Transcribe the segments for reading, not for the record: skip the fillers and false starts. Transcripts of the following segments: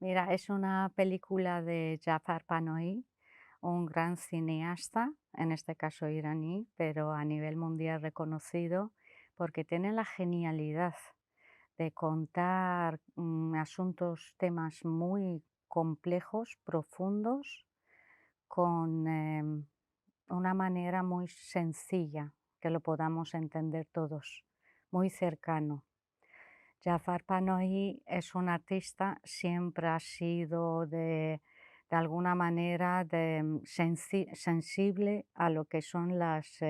Mira, es una película de Jafar Panahi, un gran cineasta, en este caso iraní, pero a nivel mundial reconocido, porque tiene la genialidad de contar asuntos, temas muy complejos, profundos, con una manera muy sencilla que lo podamos entender todos, muy cercano. Jafar Panahi es un artista, siempre ha sido de alguna manera sensible a lo que son las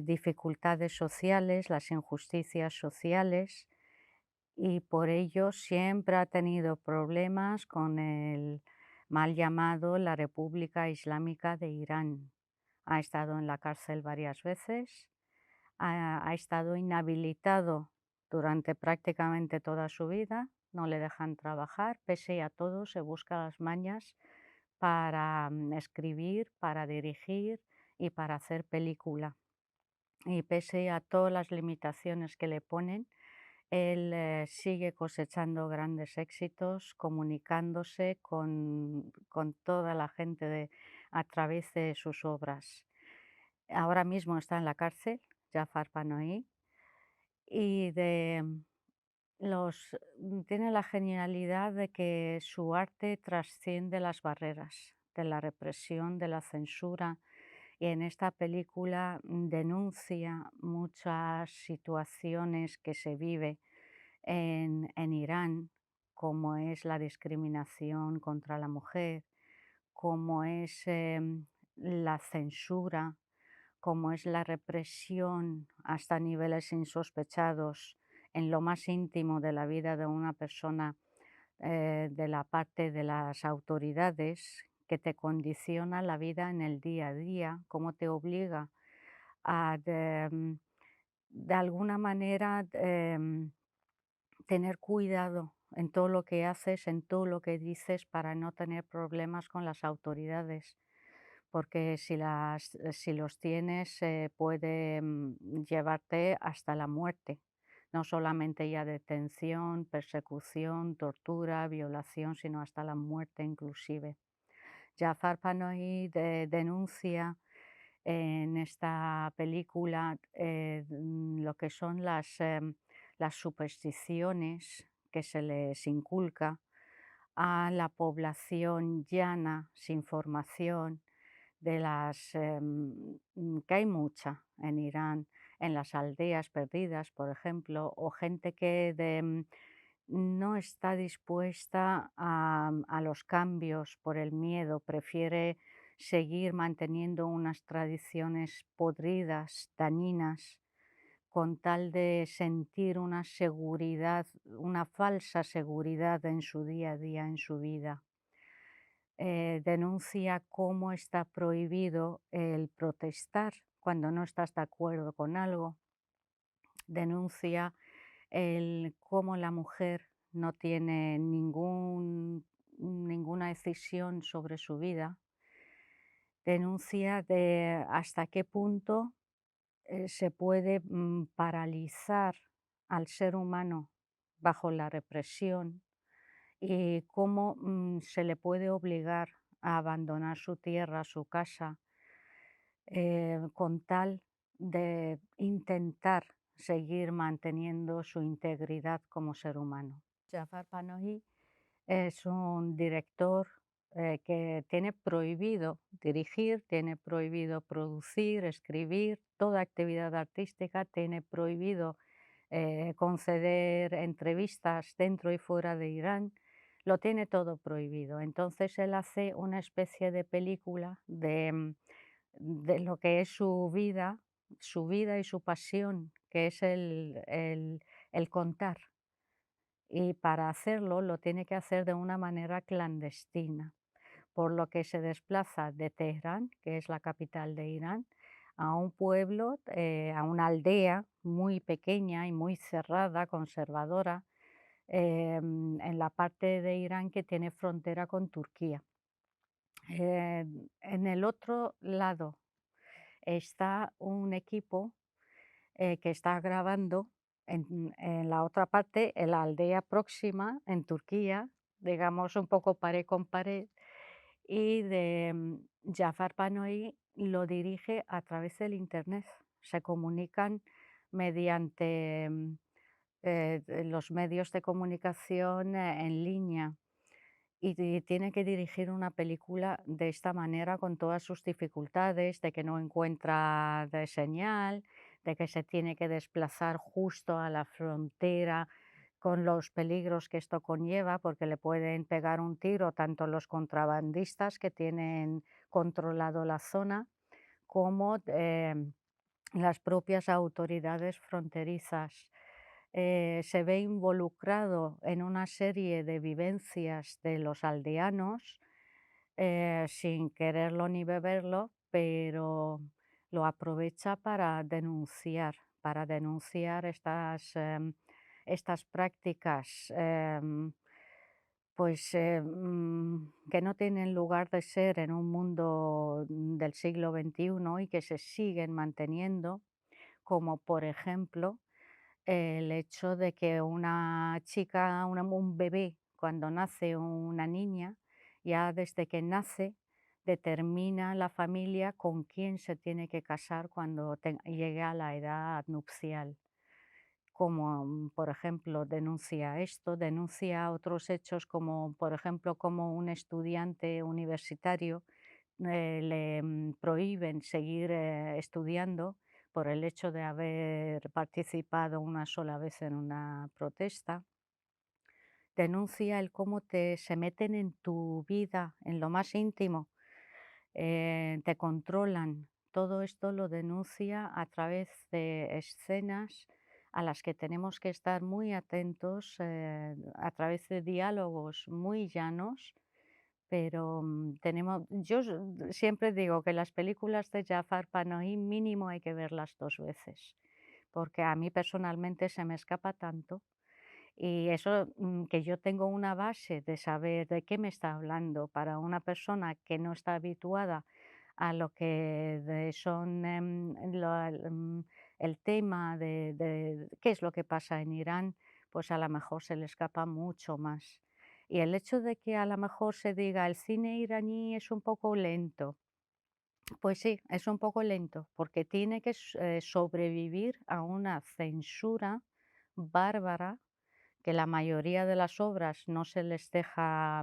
dificultades sociales, las injusticias sociales, y por ello siempre ha tenido problemas con el mal llamado la República Islámica de Irán. Ha estado en la cárcel varias veces, ha estado inhabilitado durante prácticamente toda su vida, no le dejan trabajar, pese a todo se busca las mañas para escribir, para dirigir y para hacer película. Y pese a todas las limitaciones que le ponen, él sigue cosechando grandes éxitos, comunicándose con toda la gente a través de sus obras. Ahora mismo está en la cárcel, Jafar Panahi, y tiene la genialidad de que su arte trasciende las barreras de la represión, de la censura, y en esta película denuncia muchas situaciones que se vive en Irán, como es la discriminación contra la mujer, como es la censura, como es la represión hasta niveles insospechados en lo más íntimo de la vida de una persona, de la parte de las autoridades, que te condiciona la vida en el día a día, cómo te obliga a de alguna manera tener cuidado en todo lo que haces, en todo lo que dices, para no tener problemas con las autoridades, porque si los tienes, puede llevarte hasta la muerte, no solamente ya detención, persecución, tortura, violación, sino hasta la muerte inclusive. Jafar Panahi denuncia en esta película lo que son las supersticiones que se les inculca a la población llana, sin formación, que hay mucha en Irán, en las aldeas perdidas, por ejemplo, o gente que no está dispuesta a los cambios por el miedo, prefiere seguir manteniendo unas tradiciones podridas, dañinas, con tal de sentir una seguridad, una falsa seguridad en su día a día, en su vida. Denuncia cómo está prohibido el protestar cuando no estás de acuerdo con algo. Denuncia cómo la mujer no tiene ninguna decisión sobre su vida. Denuncia de hasta qué punto se puede paralizar al ser humano bajo la represión, y cómo se le puede obligar a abandonar su tierra, su casa, con tal de intentar seguir manteniendo su integridad como ser humano. Jafar Panahi es un director que tiene prohibido dirigir, tiene prohibido producir, escribir, toda actividad artística, tiene prohibido conceder entrevistas dentro y fuera de Irán, lo tiene todo prohibido. Entonces él hace una especie de película de lo que es su vida y su pasión, que es el contar. Y para hacerlo lo tiene que hacer de una manera clandestina, por lo que se desplaza de Teherán, que es la capital de Irán, a un pueblo, a una aldea muy pequeña y muy cerrada, conservadora, en la parte de Irán que tiene frontera con Turquía. En el otro lado está un equipo que está grabando en la otra parte, en la aldea próxima, en Turquía, digamos, un poco pared con pared, y de Jafar Panahi lo dirige a través del Internet. Se comunican mediante los medios de comunicación en línea. Y tiene que dirigir una película de esta manera con todas sus dificultades, de que no encuentra de señal, de que se tiene que desplazar justo a la frontera con los peligros que esto conlleva, porque le pueden pegar un tiro tanto los contrabandistas que tienen controlado la zona, como las propias autoridades fronterizas. Se ve involucrado en una serie de vivencias de los aldeanos, sin quererlo ni beberlo, pero lo aprovecha para denunciar estas prácticas, pues, que no tienen lugar de ser en un mundo del siglo XXI y que se siguen manteniendo, como por ejemplo el hecho de que una chica, un bebé, cuando nace una niña, ya desde que nace determina la familia con quién se tiene que casar cuando llegue a la edad nupcial. Como, por ejemplo, denuncia esto, denuncia otros hechos como, por ejemplo, como un estudiante universitario le prohíben seguir estudiando por el hecho de haber participado una sola vez en una protesta. Denuncia el cómo se meten en tu vida, en lo más íntimo, te controlan. Todo esto lo denuncia a través de escenas a las que tenemos que estar muy atentos, a través de diálogos muy llanos, pero, yo siempre digo que las películas de Jafar Panahi mínimo hay que verlas 2 veces, porque a mí personalmente se me escapa tanto, y eso, que yo tengo una base de saber de qué me está hablando para una persona que no está habituada a lo que son, el tema de qué es lo que pasa en Irán, pues a lo mejor se le escapa mucho más. Y el hecho de que a lo mejor se diga: "El cine iraní es un poco lento", pues sí, es un poco lento, porque tiene que sobrevivir a una censura bárbara, que la mayoría de las obras no se les deja,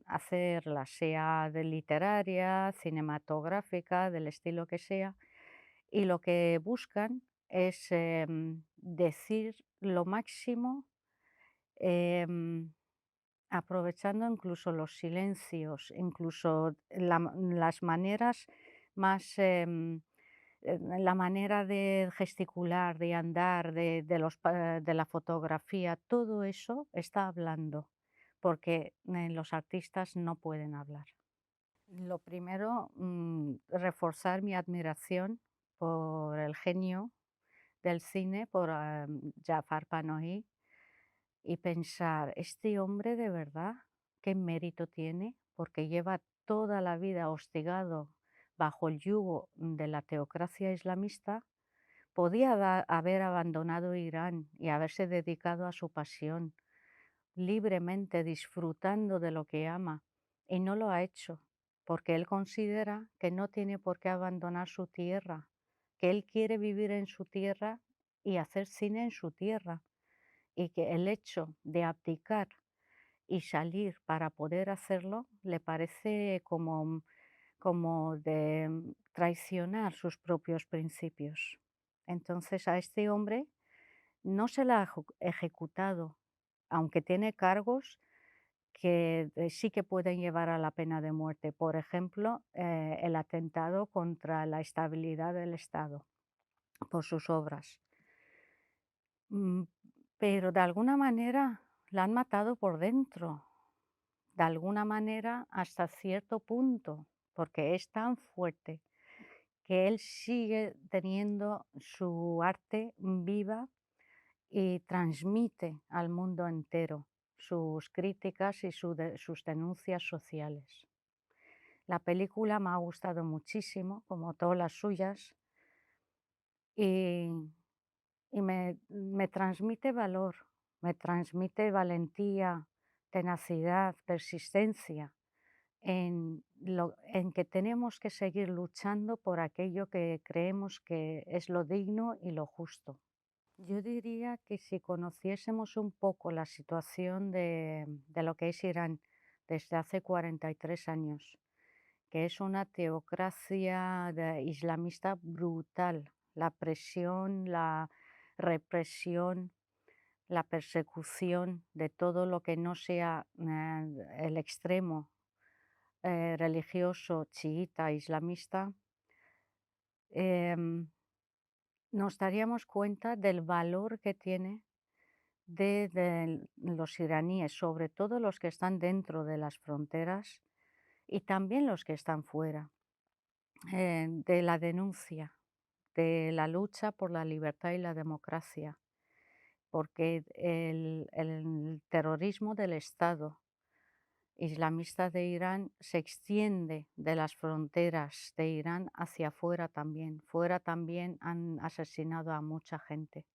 hacerlas, sea de literaria, cinematográfica, del estilo que sea, y lo que buscan es, decir lo máximo, em aprovechando incluso los silencios, incluso las maneras más, la manera de gesticular, de andar, de la fotografía, todo eso está hablando, porque, los artistas no pueden hablar. Lo primero, reforzar mi admiración por el genio del cine, por, Jafar Panahi, y pensar, este hombre de verdad, ¿qué mérito tiene? Porque lleva toda la vida hostigado bajo el yugo de la teocracia islamista. Podía haber abandonado Irán y haberse dedicado a su pasión, libremente disfrutando de lo que ama, y no lo ha hecho, porque él considera que no tiene por qué abandonar su tierra, que él quiere vivir en su tierra y hacer cine en su tierra, y que el hecho de abdicar y salir para poder hacerlo le parece como de traicionar sus propios principios. Entonces, a este hombre no se le ha ejecutado, aunque tiene cargos que sí que pueden llevar a la pena de muerte. Por ejemplo, el atentado contra la estabilidad del Estado por sus obras. Mm, pero de alguna manera la han matado por dentro, de alguna manera hasta cierto punto, porque es tan fuerte que él sigue teniendo su arte viva y transmite al mundo entero sus críticas y sus denuncias sociales. La película me ha gustado muchísimo, como todas las suyas, y, y me transmite valor. me transmite valentía, tenacidad, persistencia en que tenemos que seguir luchando por aquello que creemos que es lo digno y lo justo. Yo diría que si conociésemos un poco la situación de lo que es Irán desde hace 43 años, que es una teocracia islamista brutal, la presión, la represión, la persecución de todo lo que no sea el extremo religioso chiita islamista, em, nos daríamos cuenta del valor que tiene de los iraníes, sobre todo los que están dentro de las fronteras y también los que están fuera, de la denuncia, de la lucha por la libertad y la democracia, porque el terrorismo del Estado islamista de Irán se extiende de las fronteras de Irán hacia afuera también. Fuera también han asesinado a mucha gente.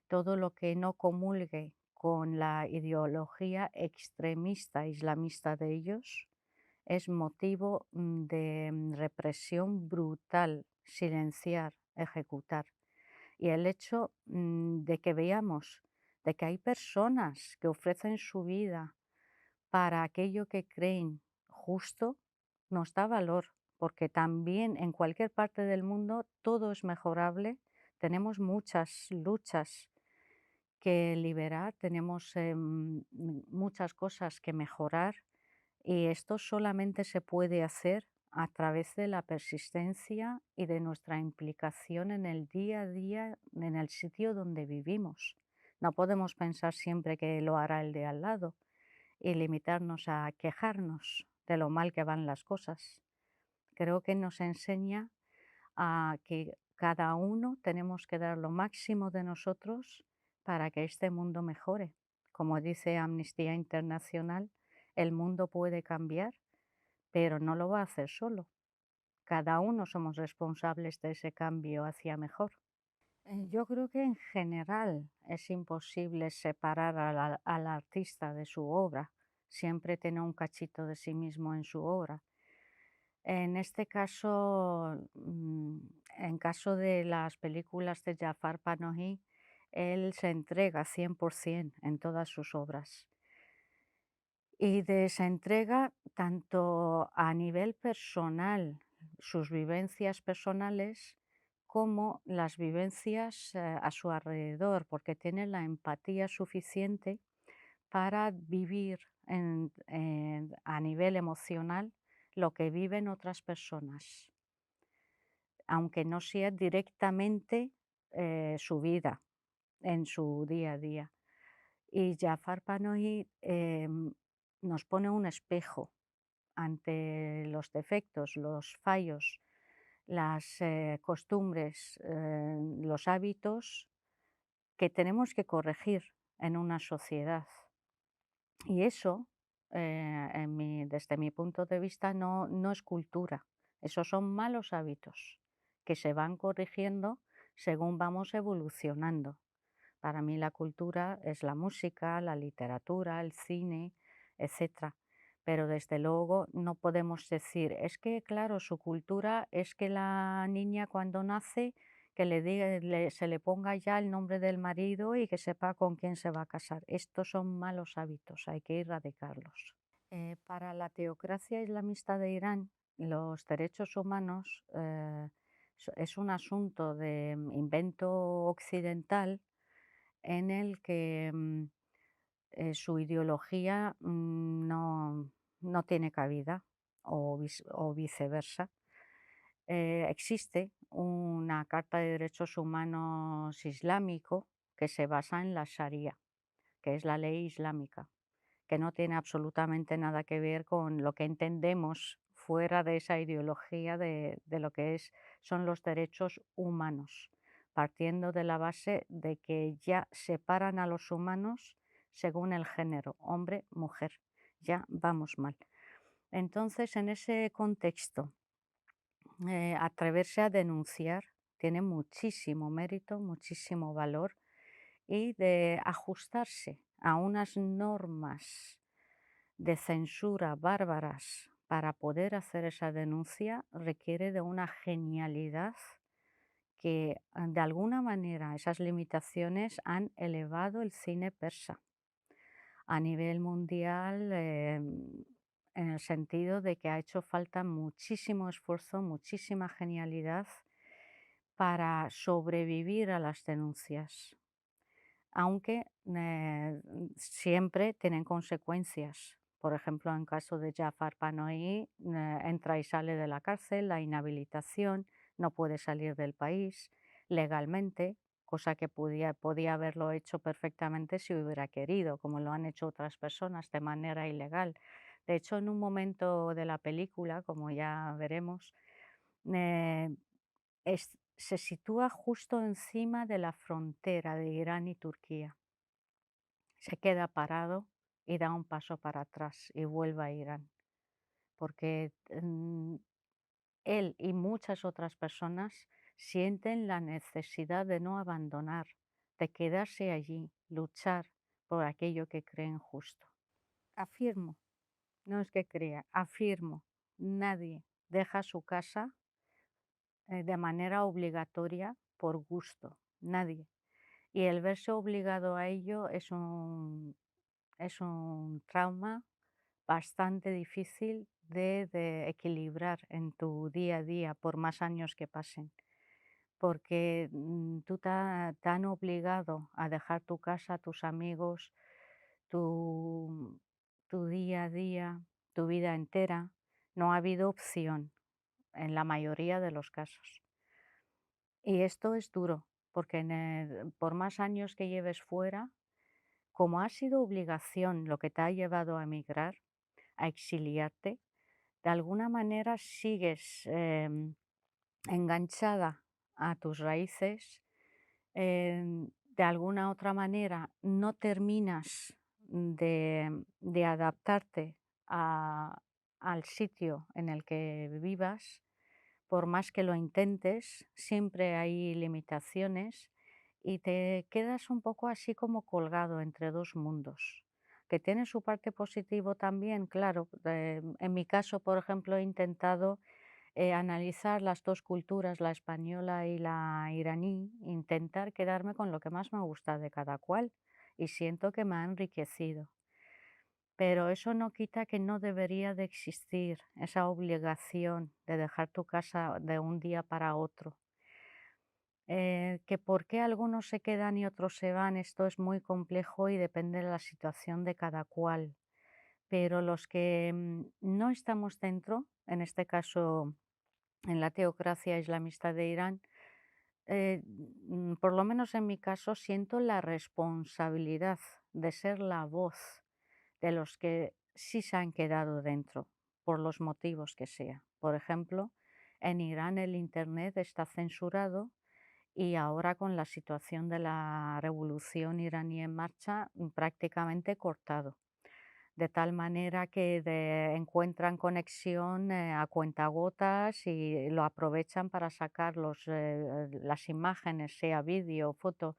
Todo lo que no comulgue con la ideología extremista islamista de ellos es motivo de represión brutal, silenciar, ejecutar. Y el hecho de que veamos de que hay personas que ofrecen su vida para aquello que creen justo, nos da valor, porque también en cualquier parte del mundo todo es mejorable, tenemos muchas luchas que liberar, tenemos muchas cosas que mejorar y esto solamente se puede hacer a través de la persistencia y de nuestra implicación en el día a día, en el sitio donde vivimos. No podemos pensar siempre que lo hará el de al lado y limitarnos a quejarnos de lo mal que van las cosas. Creo que nos enseña a que cada uno tenemos que dar lo máximo de nosotros para que este mundo mejore. Como dice Amnistía Internacional, el mundo puede cambiar, pero no lo va a hacer solo. Cada uno somos responsables de ese cambio hacia mejor. Yo creo que en general es imposible separar al artista de su obra, siempre tiene un cachito de sí mismo en su obra. En este caso, en caso de las películas de Jafar Panahi, él se entrega 100% en todas sus obras. Y de esa entrega tanto a nivel personal, sus vivencias personales, como las vivencias a su alrededor, porque tiene la empatía suficiente para vivir a nivel emocional lo que viven otras personas, aunque no sea directamente su vida en su día a día. Y Jafar Panahi nos pone un espejo ante los defectos, los fallos, las costumbres, los hábitos que tenemos que corregir en una sociedad. Y eso, desde mi punto de vista, no es cultura. Esos son malos hábitos que se van corrigiendo según vamos evolucionando. Para mí la cultura es la música, la literatura, el cine, etcétera. Pero desde luego no podemos decir, es que claro, su cultura es que la niña cuando nace que se le ponga ya el nombre del marido y que sepa con quién se va a casar. Estos son malos hábitos, hay que erradicarlos. Para la teocracia islamista de Irán, los derechos humanos es un asunto de invento occidental en el que su ideología no tiene cabida o viceversa. Existe una Carta de Derechos Humanos islámico que se basa en la Sharia, que es la ley islámica, que no tiene absolutamente nada que ver con lo que entendemos fuera de esa ideología de lo que son los derechos humanos, partiendo de la base de que ya separan a los humanos según el género, hombre, mujer. Ya vamos mal. Entonces, en ese contexto, atreverse a denunciar tiene muchísimo mérito, muchísimo valor y de ajustarse a unas normas de censura bárbaras para poder hacer esa denuncia requiere de una genialidad que, de alguna manera, esas limitaciones han elevado el cine persa a nivel mundial, en el sentido de que ha hecho falta muchísimo esfuerzo, muchísima genialidad para sobrevivir a las denuncias, aunque siempre tienen consecuencias. Por ejemplo, en caso de Jafar Panahi, entra y sale de la cárcel, la inhabilitación, no puede salir del país legalmente, cosa que podía haberlo hecho perfectamente si hubiera querido, como lo han hecho otras personas de manera ilegal. De hecho, en un momento de la película, como ya veremos, eh, se sitúa justo encima de la frontera de Irán y Turquía. Se queda parado y da un paso para atrás y vuelve a Irán, porque él y muchas otras personas sienten la necesidad de no abandonar, de quedarse allí, luchar por aquello que creen justo. Afirmo, no es que crea, afirmo, nadie deja su casa de manera obligatoria por gusto, nadie. Y el verse obligado a ello es un trauma bastante difícil de equilibrar en tu día a día, por más años que pasen, porque tú te han obligado a dejar tu casa, tus amigos, tu, tu día a día, tu vida entera. No ha habido opción en la mayoría de los casos. Y esto es duro, porque por más años que lleves fuera, como ha sido obligación lo que te ha llevado a emigrar, a exiliarte, de alguna manera sigues enganchada a tus raíces, de alguna otra manera no terminas de adaptarte al sitio en el que vivas, por más que lo intentes, siempre hay limitaciones y te quedas un poco así como colgado entre dos mundos, que tiene su parte positivo también, claro. En mi caso, por ejemplo, he intentado analizar las dos culturas, la española y la iraní, intentar quedarme con lo que más me gusta de cada cual y siento que me ha enriquecido. Pero eso no quita que no debería de existir esa obligación de dejar tu casa de un día para otro. Que por qué algunos se quedan y otros se van, esto es muy complejo y depende de la situación de cada cual. Pero los que no estamos dentro, en este caso en la teocracia islamista de Irán, por lo menos en mi caso, siento la responsabilidad de ser la voz de los que sí se han quedado dentro, por los motivos que sea. Por ejemplo, en Irán el Internet está censurado y ahora con la situación de la revolución iraní en marcha, prácticamente cortado. De tal manera que encuentran conexión a cuentagotas y lo aprovechan para sacar las imágenes, sea vídeo o foto,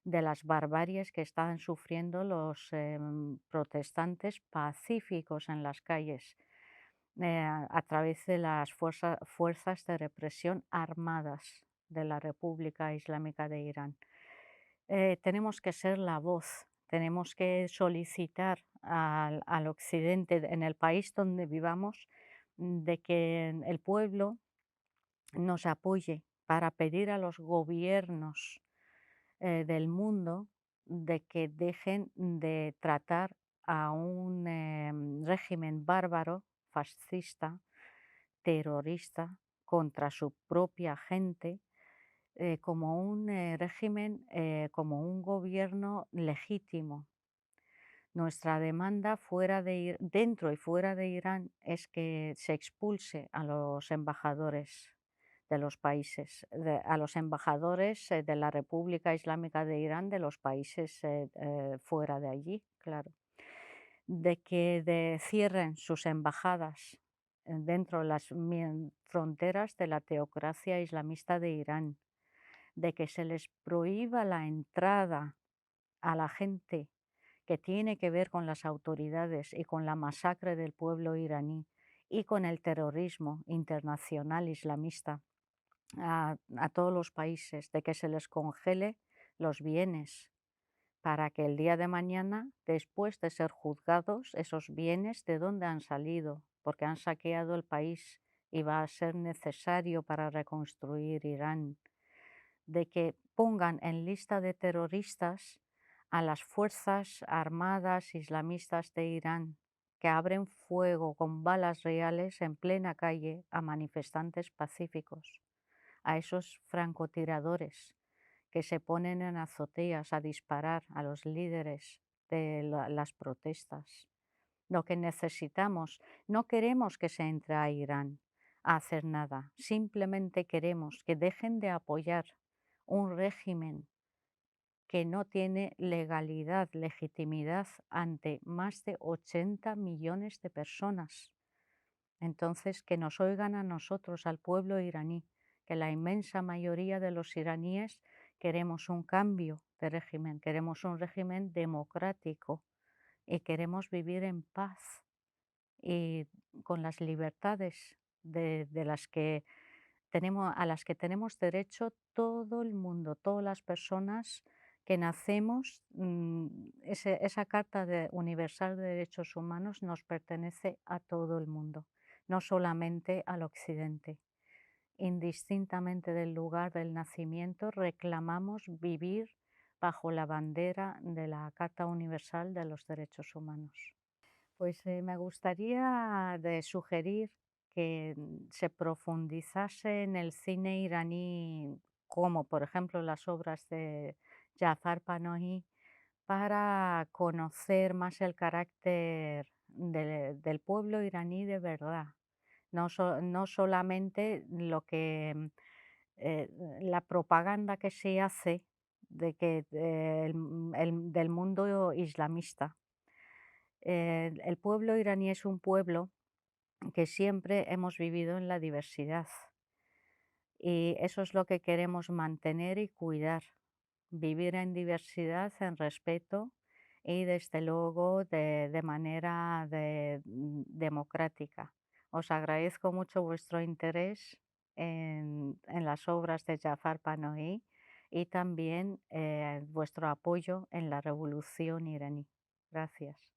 de las barbaries que están sufriendo los protestantes pacíficos en las calles, a través de las fuerzas de represión armadas de la República Islámica de Irán. Tenemos que ser la voz, tenemos que solicitar al occidente, en el país donde vivamos, de que el pueblo nos apoye para pedir a los gobiernos del mundo de que dejen de tratar a un régimen bárbaro, fascista, terrorista, contra su propia gente, como un régimen, como un gobierno legítimo. Nuestra demanda dentro y fuera de Irán es que se expulse a los embajadores de los países, a los embajadores de la República Islámica de Irán, de los países fuera de allí, claro. De que cierren sus embajadas dentro de las fronteras de la teocracia islamista de Irán, de que se les prohíba la entrada a la gente que tiene que ver con las autoridades y con la masacre del pueblo iraní y con el terrorismo internacional islamista a todos los países de que se les congele los bienes para que el día de mañana, después de ser juzgados, esos bienes de dónde han salido, porque han saqueado el país y va a ser necesario para reconstruir Irán, de que pongan en lista de terroristas a las fuerzas armadas islamistas de Irán, que abren fuego con balas reales en plena calle a manifestantes pacíficos, a esos francotiradores que se ponen en azoteas a disparar a los líderes de las protestas. Lo que necesitamos, no queremos que se entre a Irán a hacer nada, simplemente queremos que dejen de apoyar un régimen que no tiene legalidad, legitimidad ante más de 80 millones de personas. Entonces, que nos oigan a nosotros, al pueblo iraní, que la inmensa mayoría de los iraníes queremos un cambio de régimen, queremos un régimen democrático y queremos vivir en paz y con las libertades de las que a las que tenemos derecho todo el mundo, todas las personas que nacemos. Esa Universal de Derechos Humanos nos pertenece a todo el mundo, no solamente al occidente. Indistintamente del lugar del nacimiento, reclamamos vivir bajo la bandera de la Carta Universal de los Derechos Humanos. Pues me gustaría sugerir que se profundizase en el cine iraní, como por ejemplo las obras de Jafar Panahi, para conocer más el carácter del pueblo iraní de verdad. No solamente eh, la propaganda que se hace del mundo islamista. El pueblo iraní es un pueblo que siempre hemos vivido en la diversidad y eso es lo que queremos mantener y cuidar, vivir en diversidad, en respeto y desde luego de manera democrática. Os agradezco mucho vuestro interés en las obras de Jafar Panahi y también vuestro apoyo en la revolución iraní. Gracias.